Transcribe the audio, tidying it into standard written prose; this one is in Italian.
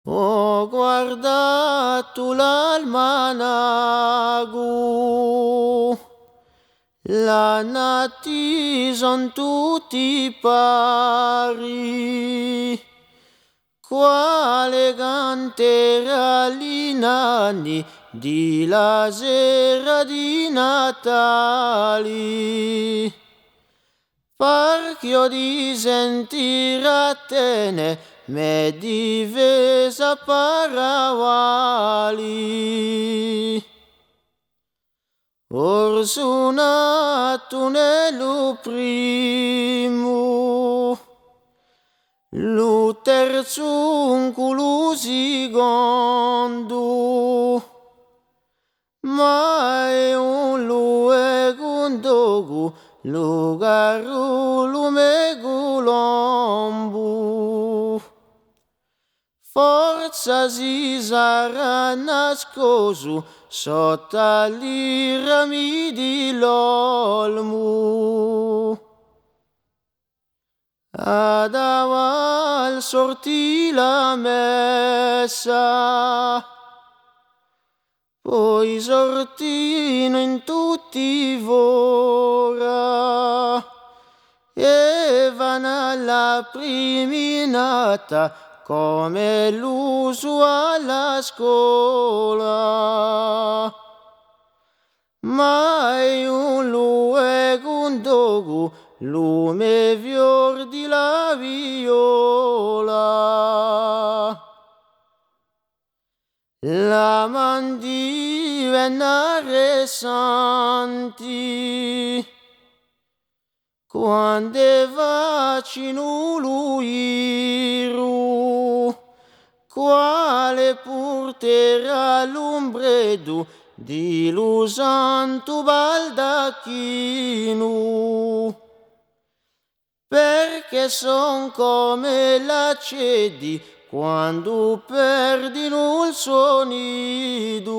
Ho guardato l'almanagu, la nati son tutti pari. Quale canterà gli nanni di la sera di Natali? Parchio di sentire a tene me difesa paravali. Or suonato nello primo, lo terzo lo secondo, ma è un luogo lugar lume gulombu. Forza si sarà nascosto sotto gli rami di l'olmo. Ad aval sortì la messa, poi sortino in tutti vora e vanno alla priminata come l'uso alla scuola. Ma è un luogo lume fior di la viola. La mandi vennare santi quando vaccino l'uiru, quale porterà l'ombredo di lo santo baldacchino, perché son come la cedi quando perdino il suo nido.